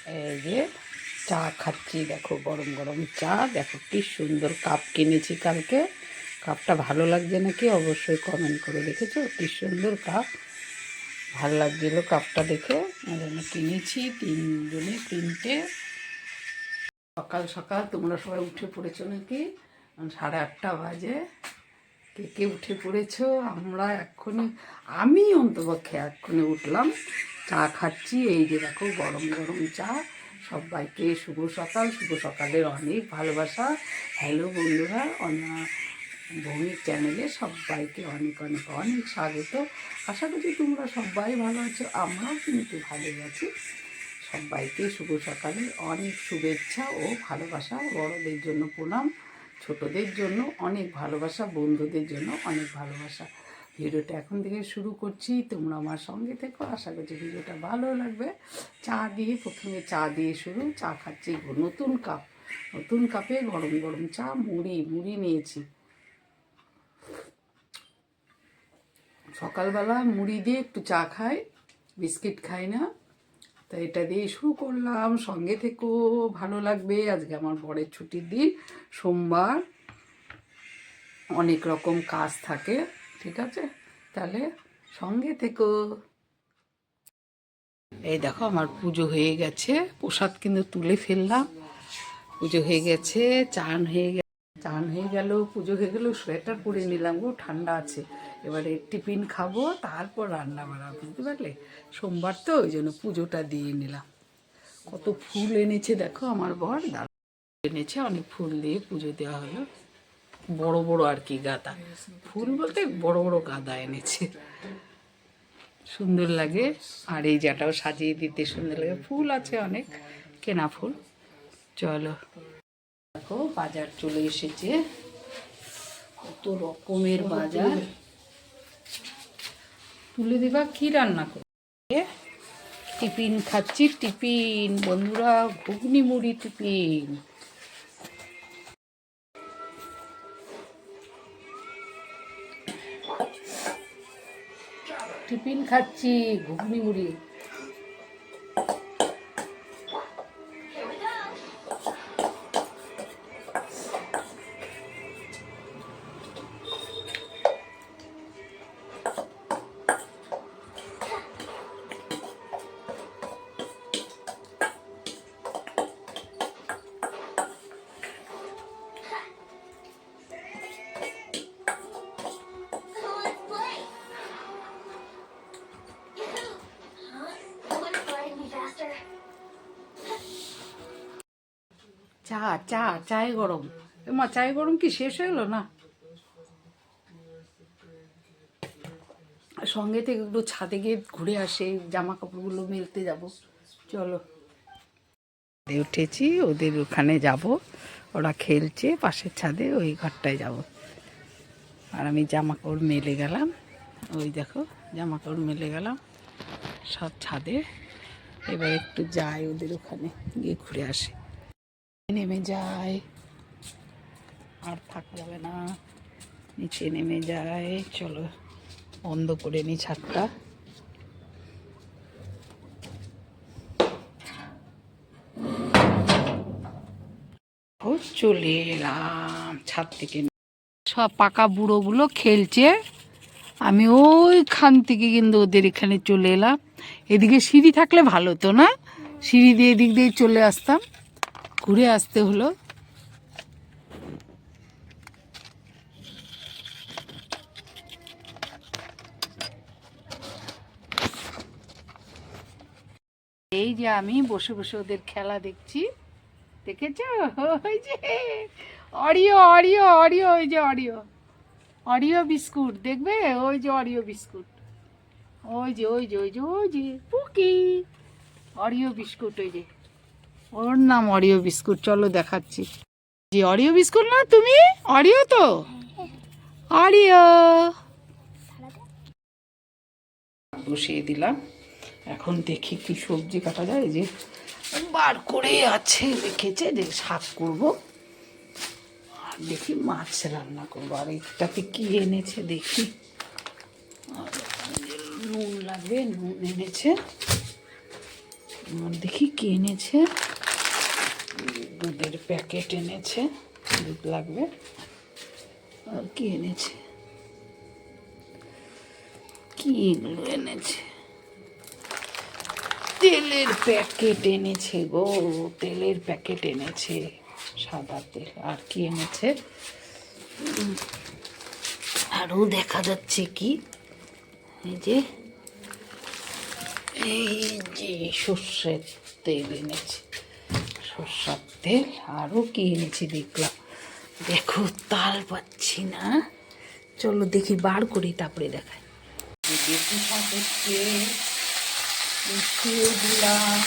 এই যে চা খাচ্ছি, দেখো গরম গরম চা। দেখো কি সুন্দর কাপ কিনেছি কালকে। কাপটা ভালো লাগছে নাকি অবশ্যই কমেন্ট করে। দেখেছো কি সুন্দর কাপ, ভালো লাগছিল কাপটা দেখে, ওই জন্য কিনেছি। তিনজনে তিনটে। সকাল সকাল তোমরা সবাই উঠে পড়েছো নাকি? 8:30 বাজে। কে কে উঠে পড়েছো? আমরা এক্ষুনি, আমি অন্তপক্ষে এক্ষুনি উঠলাম, চা খাচ্ছি। এই যে দেখো গরম গরম চা। সবাইকে শুভ সকাল, শুভ সকালের অনেক ভালোবাসা। হ্যালো বন্ধুরা, ভৌমিক চ্যানেলে সবাইকে অনেক অনেক অনেক স্বাগত। আশা করছি তোমরা সবাই ভালো আছো, আমরাও কিন্তু ভালোই আছি। সবাইকে শুভ সকালে অনেক শুভেচ্ছা ও ভালোবাসা। বড়দের জন্য প্রণাম, ছোটদের জন্য অনেক ভালোবাসা, বন্ধুদের জন্য অনেক ভালোবাসা। ভিডিওটা এখন থেকে শুরু করছি, তোমরা আমার সঙ্গে থেকো। আশা করছি ভিডিওটা ভালো লাগবে। চা দিয়ে, প্রথমে চা দিয়ে শুরু। চা খাচ্ছি নতুন কাপ, নতুন কাপে গরম গরম চা। মুড়ি নিয়েছি। সকালবেলা মুড়ি দিয়ে একটু চা খাই, বিস্কিট খাই না। তো এটা দিয়ে শুরু করলাম, সঙ্গে থেকো, ভালো লাগবে। আজকে আমার বরের ছুটির দিন, সোমবার, অনেক রকম কাজ থাকে, ঠিক আছে? তাহলে সঙ্গে থেকো। এই দেখো আমার পুজো হয়ে গেছে, প্রসাদ কিন্তু তুলে ফেললাম। পুজো হয়ে গেছে, চান হয়ে গেল, পুজো হয়ে গেল। সোয়েটার পরে নিলাম গো, ঠান্ডা আছে। এবারে টিফিন খাবো, তারপর রান্না বাড়া, বুঝতে পারলে? সোমবার তো ওই জন্য পুজোটা দিয়ে নিলাম। কত ফুল এনেছে দেখো আমার বর, দাঁড়া এনেছে, অনেক ফুল দিয়ে পুজো দেওয়া হলো। বড় বড় আর কি গাঁদা ফুল, বলতে বড় বড় গাঁদা এনেছে, সুন্দর লাগে। আর এই জাটাও সাজিয়ে দিতে সুন্দর লাগে। ফুল আছে অনেক, কেনা ফুল। চলো দেখো বাজার চলে এসেছে, কত রকমের বাজার। তুলে দিবা কি রান্না করে? টিফিন খাচ্ছি, টিফিন বন্ধুরা, ঘুগনি মুড়ি টিফিন। টিফিন খাচ্ছি ঘুগনি মুড়ি। চায় গরম। মা চায় গরম কি শেষ হয়ে গেলো না? সঙ্গে থেকে একটু ছাদে গিয়ে ঘুরে আসে, জামা কাপড়গুলো মেলতে যাব। চলো উঠেছি, ওদের ওখানে যাব, ওরা খেলছে পাশের ছাদে, ওই ঘরটায় যাব। আর আমি জামা কাপড় মেলে গেলাম, ওই দেখো জামা কাপড় মেলে গেলাম সব ছাদে। এবার একটু যাই ওদের ওখানে, গিয়ে ঘুরে আসি, নেমে যায়। আর থাকা যাবে না, নিচে নেমে যায়। চলো বন্ধ করে নি ছাদটা। চলে এলাম ছাদ থেকে। সব পাকা বুড়োগুলো খেলছে, আমি ওইখান থেকে কিন্তু ওদের এখানে চলে এলাম। এদিকে সিঁড়ি থাকলে ভালো তো না, সিঁড়ি দিয়ে এদিক দিয়ে চলে আসতাম, ঘুরে আসতে হলো। এই যে আমি বসে বসে ওদের খেলা দেখছি, দেখেছো? ওই যে অরিও অরিও অরিও, ওই যে অরিও, অরিও বিস্কুট দেখবে, ওই যে অরিও বিস্কুট, ওই যে ওই যে ওই যে ওই যে পুকি, অরিও বিস্কুট, ওই যে ওর নাম অরিও বিস্কুট। চলো দেখাচ্ছি। যে অরিও বিস্কুট না তুমি? অরিও তো, অরিও। বসিয়ে দিলাম, এখন দেখি কি সবজি কাটা যায়। এই যে বার করে আছে, রেখেছে যে শাক করবো, আর দেখি মাছ রান্না করবো। আর এটাতে কি এনেছে দেখি, নুন লাগবে, নুন এনেছে, দেখি কি এনেছে, দুধের প্যাকেট এনেছে, দুধ লাগবে। আর কি এনেছে, কি এগুলো এনেছে, তেলের প্যাকেট এনেছে গো, তেলের প্যাকেট এনেছে, সাদা তেল। আর কি এনেছে, আরও দেখা যাচ্ছে কি, এই যে সর্ষের তেল এনেছে, সর্ষের তেল। আরও কি এনেছি দেখলাম, দেখো তাল পাচ্ছি না, চলো দেখি বার করি তারপরে দেখায়। বেশি শাক হচ্ছে, মিশিয়ে দিলাম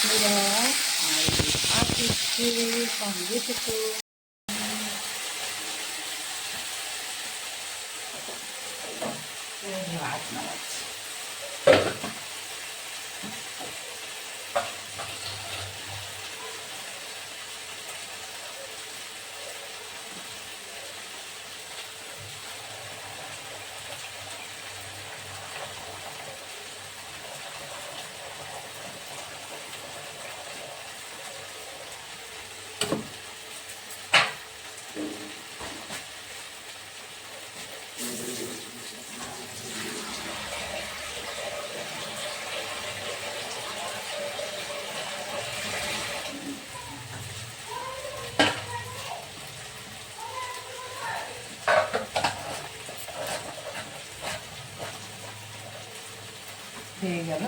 পুরা, আর ভাত হচ্ছে সঙ্গে থেকে। ভাত নামাচ্ছি, হয়ে গেল।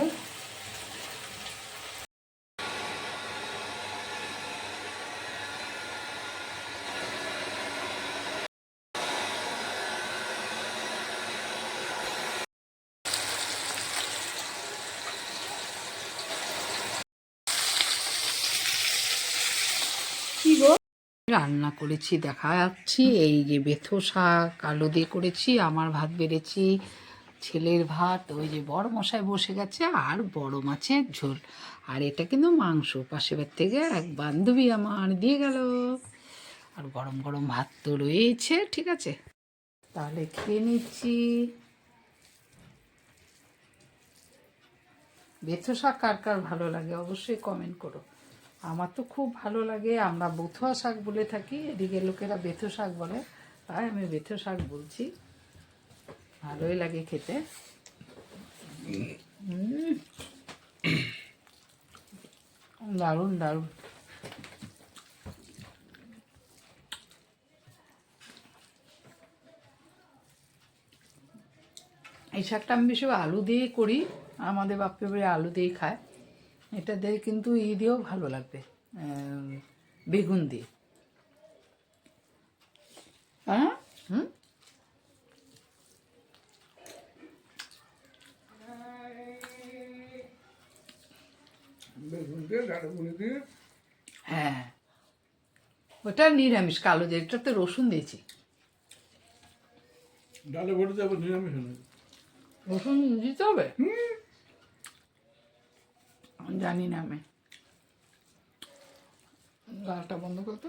কি গো রান্না করেছি দেখা যাচ্ছি, এই যে বেথো শাক আলু দিয়ে করেছি, আমার ভাত বেড়েছি, ছেলের ভাত, ওই যে বড় মশাই বসে গেছে, আর বড় মাছের ঝোল। আর এটা কিন্তু মাংস, পাশের বাড়ি থেকে এক বান্ধবী আমার দিয়ে গেল। আর গরম গরম ভাত তো রয়েছে, ঠিক আছে, তাহলে খেয়ে নিচ্ছি। বেথো শাক কার কার ভালো লাগে অবশ্যই কমেন্ট করো। আমার তো খুব ভালো লাগে, আমরা বথুয়া শাক বলে থাকি, এদিকে লোকেরা বেথো শাক বলে, তাই আমি বেথো শাক বলছি। ভালোই লাগে খেতে। দারুণ দারুণ। এই শাকটা আমি বেশি আলু দিয়ে করি, আমাদের বাপকে বাড়ি আলু দিয়েই খায়। এটা দিয়ে কিন্তু দিয়েও ভালো লাগবে, বেগুন দিয়ে। হ্যাঁ, হুম, হ্যাঁ, ওটা নিরামিষ, কালো যে এটাতে রসুন দিয়েছি। ডালে ভরে যাবো নিরামিষ, রসুন দিতে হবে, জানি না আমি। গালটা বন্ধ করতো।